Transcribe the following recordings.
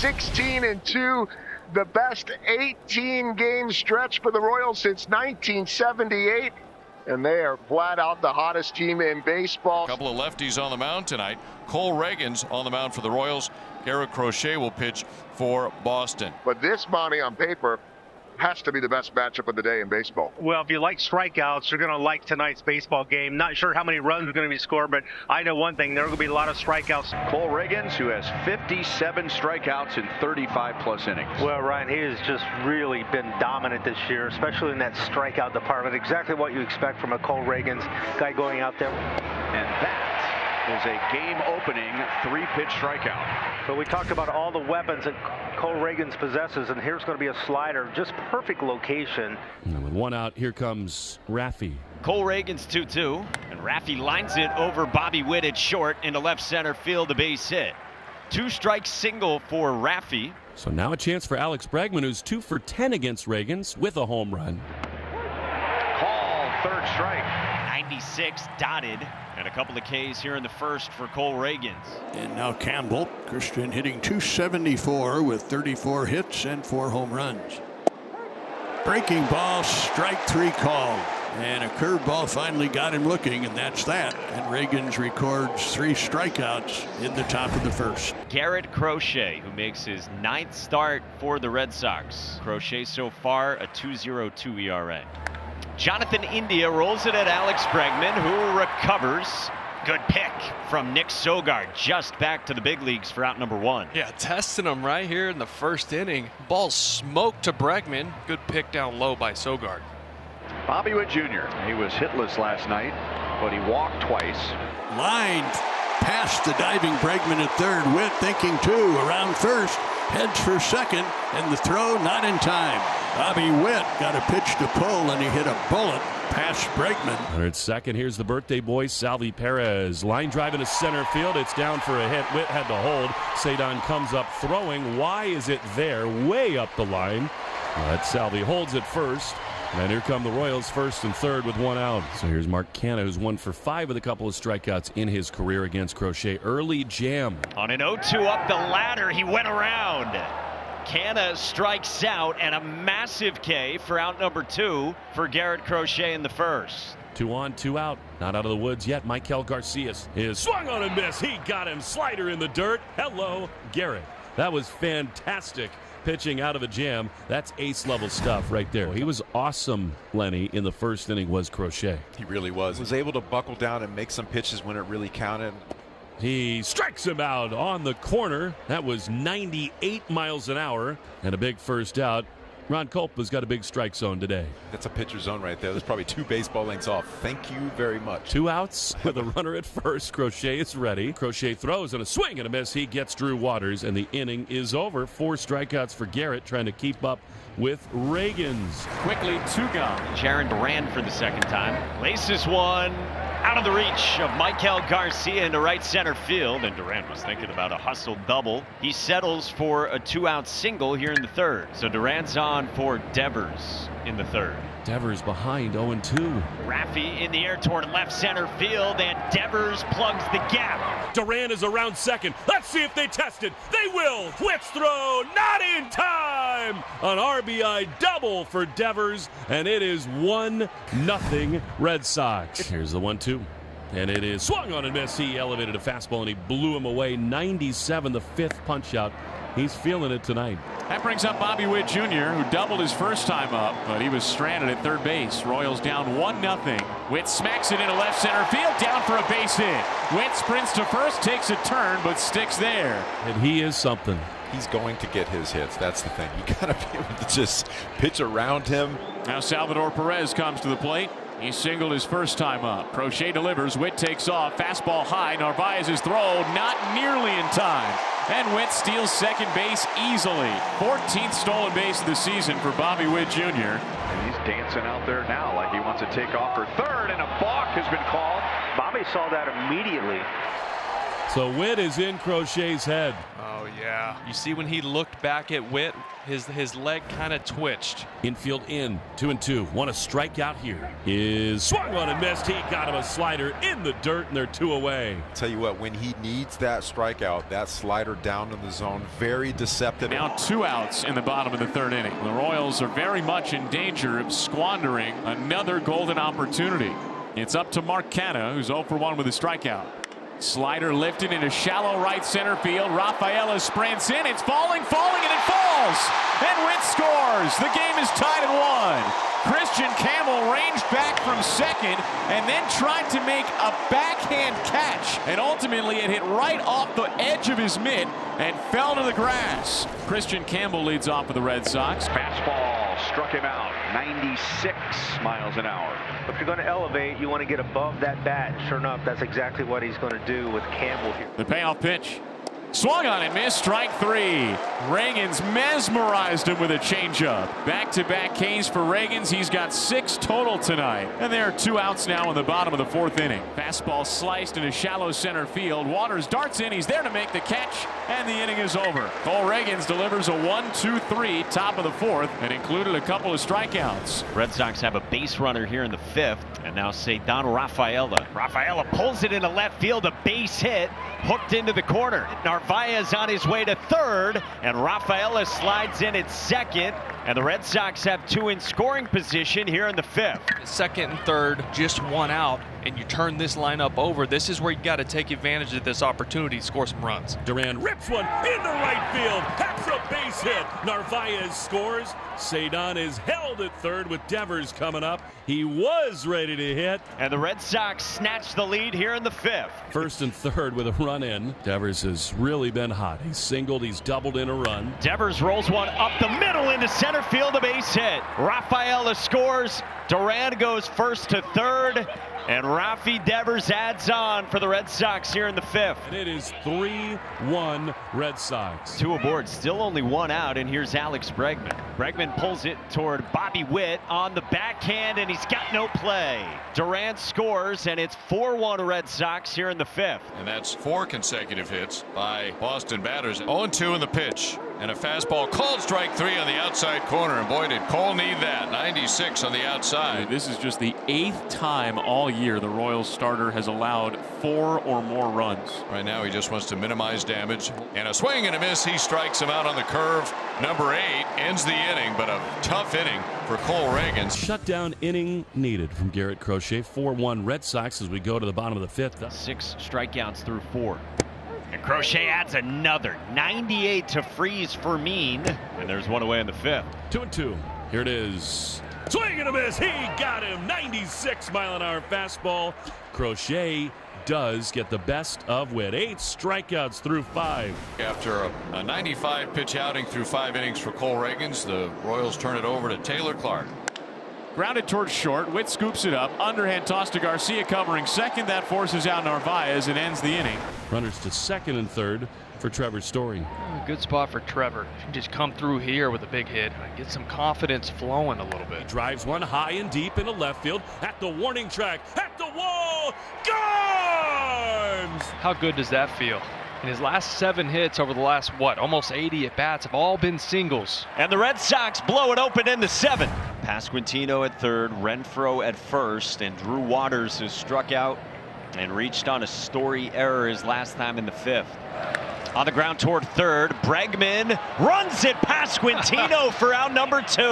16-2, the best 18-game stretch for the Royals since 1978. And they are flat out the hottest team in baseball. A couple of lefties on the mound tonight. Cole Reagan's on the mound for the Royals. Garrett Crochet will pitch for Boston. But this, Monty, on paper, has to be the best matchup of the day in baseball. Well, if you like strikeouts, you're going to like tonight's baseball game. Not sure how many runs are going to be scored, but I know one thing, there are going to be a lot of strikeouts. Cole Reagans, who has 57 strikeouts in 35-plus innings. Well, Ryan, he has just really been dominant this year, especially in that strikeout department. Exactly what you expect from a Cole Reagans guy going out there. And that is a game-opening 3-pitch strikeout. So we talked about all the weapons that Cole Reagans possesses, and here's going to be a slider, just perfect location. And with one out, here comes Raffy. Cole Reagan's 2-2, and Raffy lines it over Bobby Witt at short into left center field, a base hit. 2-strike single for Raffy. So now a chance for Alex Bregman, who's 2 for 10 against Reagans with a home run. Call, third strike. 96 dotted, and a couple of Ks here in the first for Cole Reagans. And now Campbell, Christian hitting .274 with 34 hits and 4 home runs. Breaking ball, strike 3 called. And a curveball finally got him looking, and that's that. And Reagans records 3 strikeouts in the top of the first. Garrett Crochet, who makes his 9th start for the Red Sox. Crochet so far a 2.02 ERA. Jonathan India rolls it at Alex Bregman, who recovers. Good pick from Nick Sogard, just back to the big leagues for out number 1. Yeah, testing him right here in the first inning. Ball smoked to Bregman. Good pick down low by Sogard. Bobby Witt Jr. He was hitless last night, but he walked twice. Lined past the diving Bregman at third. Witt thinking 2 around first. Heads for second, and the throw not in time. Bobby Witt got a pitch to pull, and he hit a bullet past Bregman. Runner at second. Here's the birthday boy, Salvi Perez. Line drive into center field. It's down for a hit. Witt had to hold. Sadon comes up throwing. Why is it there? Way up the line. But Salvi holds it first. And here come the Royals, first and third with 1 out. So here's Mark Canha, who's 1 for 5 with a couple of strikeouts in his career against Crochet. Early jam. On an 0-2 up the ladder, he went around. Canha strikes out, and a massive K for out number 2 for Garrett Crochet in the first. 2 on, 2 out. Not out of the woods yet. Michael Garcias is swung on and miss. He got him. Slider in the dirt. Hello, Garrett. That was fantastic. Pitching out of a jam. That's ace-level stuff right there. He was awesome, Lenny, in the first inning was Crochet. He really was. He was able to buckle down and make some pitches when it really counted. He strikes him out on the corner. That was 98 miles an hour and a big first out. Ron Kolpa's got a big strike zone today. That's a pitcher zone right there. There's probably 2 baseball lengths off. Thank you very much. 2 outs with a runner at first. Crochet is ready. Crochet throws and a swing and a miss. He gets Drew Waters, and the inning is over. 4 strikeouts for Garrett, trying to keep up with Reagans. Quickly 2 gone. Jaron Duran for the second time. Laces one out of the reach of Michael Garcia into right center field, and Duran was thinking about a hustle double. He settles for a 2-out single here in the third. So Duran's on for Devers in the third. Devers behind 0-2. Raffy in the air toward left center field, and Devers plugs the gap. Duran is around second. Let's see if they test it. They will. Blitz throw, not in time. An RBI double for Devers, and it is 1-0 Red Sox. Here's the 1-2. And it is swung on and miss. He elevated a fastball and he blew him away. 97, the 5th punch out. He's feeling it tonight. That brings up Bobby Witt Jr., who doubled his first time up, but he was stranded at third base. Royals down 1-0. Witt smacks it into left center field, down for a base hit. Witt sprints to first, takes a turn, but sticks there. And he is something. He's going to get his hits. That's the thing. You got to be able to just pitch around him. Now Salvador Perez comes to the plate. He singled his first time up. Crochet delivers. Witt takes off. Fastball high. Narvaez's throw not nearly in time. And Witt steals second base easily. 14th stolen base of the season for Bobby Witt Jr. And he's dancing out there now like he wants to take off for third, and a balk has been called. Bobby saw that immediately. So Witt is in Crochet's head. Oh, yeah. You see when he looked back at Witt, his leg kind of twitched. Infield in, 2-2. Want a strikeout here. Is swung on and missed. He got him a slider in the dirt, and they're 2 away. Tell you what, when he needs that strikeout, that slider down in the zone, very deceptive. Now 2 outs in the bottom of the 3rd inning. The Royals are very much in danger of squandering another golden opportunity. It's up to Mark Canha, who's 0 for 1 with a strikeout. Slider lifted into shallow right center field. Rafaela sprints in. It's falling, and it falls. And Witt scores. The game is tied at 1. Christian Campbell ranged back from second and then tried to make a backhand catch. And ultimately it hit right off the edge of his mitt and fell to the grass. Christian Campbell leads off for the Red Sox. Fastball struck him out. 96 miles an hour. If you're going to elevate, you want to get above that bat. Sure enough, that's exactly what he's going to do with Campbell here. The payoff pitch. Swung on and missed. Strike 3. Ragans mesmerized him with a changeup. Back-to-back Ks for Ragans. He's got 6 total tonight. And there are 2 outs now in the bottom of the 4th inning. Fastball sliced into shallow center field. Waters darts in. He's there to make the catch. And the inning is over. Cole Ragans delivers a 1-2-3 top of the 4th and included a couple of strikeouts. Red Sox have a base runner here in the 5th. And now Ceddanne Rafaela. Rafaela pulls it into left field. A base hit. Hooked into the corner. Narvaez on his way to 3rd, and Rafaela slides in at 2nd, and the Red Sox have 2 in scoring position here in the 5th. 2nd and 3rd, just 1 out, and you turn this lineup over. This is where you got to take advantage of this opportunity to score some runs. Duran rips one in the right field. That's a base hit. Narvaez scores. Ceddanne is held at 3rd with Devers coming up. He was ready to hit. And the Red Sox snatch the lead here in the 5th. 1st and 3rd with a run in. Devers has really been hot. He's singled, he's doubled in a run. Devers rolls one up the middle into center field, a base hit. Rafaela scores. Duran goes 1st to 3rd. And Rafi Devers adds on for the Red Sox here in the 5th. And it is 3-1 Red Sox. 2 aboard, still only 1 out, and here's Alex Bregman. Bregman pulls it toward Bobby Witt on the backhand, and he's got no play. Durant scores, and it's 4-1 Red Sox here in the 5th. And that's 4 consecutive hits by Boston batters. 0-2 in the pitch. And a fastball called strike 3 on the outside corner. And boy, did Cole need that. 96 on the outside. This is just the 8th time all year the Royals starter has allowed 4 or more runs. Right now, he just wants to minimize damage. And a swing and a miss. He strikes him out on the curve. Number 8 ends the inning, but a tough inning for Cole Ragans. Shutdown inning needed from Garrett Crochet. 4-1 Red Sox as we go to the bottom of the 5th. 6 strikeouts through 4. And Crochet adds another 98 to freeze for Mean. And there's 1 away in the 5th. 2-2. Here it is. Swing and a miss. He got him. 96 mile an hour fastball. Crochet does get the best of Witt. 8 strikeouts through 5. After a 95 pitch outing through 5 innings for Cole Ragans, the Royals turn it over to Taylor Clark. Grounded towards short. Witt scoops it up. Underhand toss to Garcia covering 2nd. That forces out Narvaez and ends the inning. Runners to 2nd and 3rd for Trevor Story. Good spot for Trevor. He can just come through here with a big hit and get some confidence flowing a little bit. Drives one high and deep into left field at the warning track, at the wall. Garms! How good does that feel? And his last 7 hits over the last, almost 80 at-bats have all been singles. And the Red Sox blow it open in the 7th. Pasquantino at 3rd, Renfroe at 1st, and Drew Waters, who struck out and reached on a Story error his last time in the 5th. On the ground toward 3rd, Bregman runs it. Pasquantino for out number 2.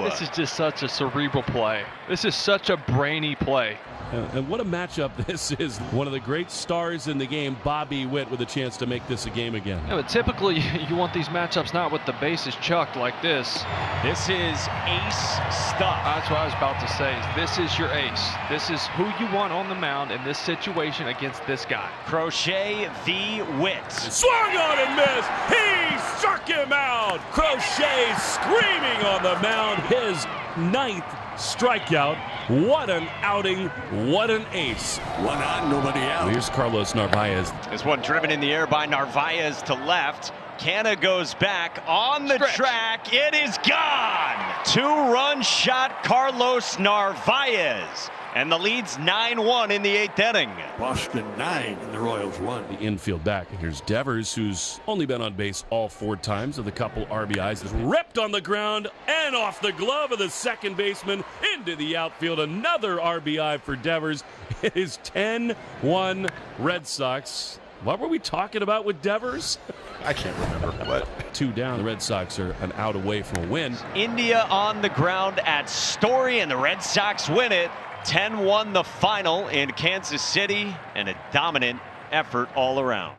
This is just such a cerebral play. This is such a brainy play. And what a matchup this is. One of the great stars in the game, Bobby Witt, with a chance to make this a game again. Yeah, but typically you want these matchups not with the bases chucked like this. This is ace stuff. That's what I was about to say. This is your ace. This is who you want on the mound in this situation against this guy. Crochet v. Witt. Swung on and missed. He struck him out. Crochet screaming on the mound. His 9th strikeout. What an outing. What an ace. 1 on, nobody out. Here's Carlos Narvaez. This one driven in the air by Narvaez to left. Canha goes back on the track. It is gone. 2-run shot, Carlos Narvaez. And the lead's 9-1 in the 8th inning. Boston 9 and the Royals 1. The infield back. And here's Devers, who's only been on base all 4 times with a couple RBIs, is ripped on the ground and off the glove of the second baseman into the outfield. Another RBI for Devers. It is 10-1 Red Sox. What were we talking about with Devers? I can't remember what. 2 down. The Red Sox are an out away from a win. India on the ground at Story, and the Red Sox win it. 10-1 the final in Kansas City, and a dominant effort all around.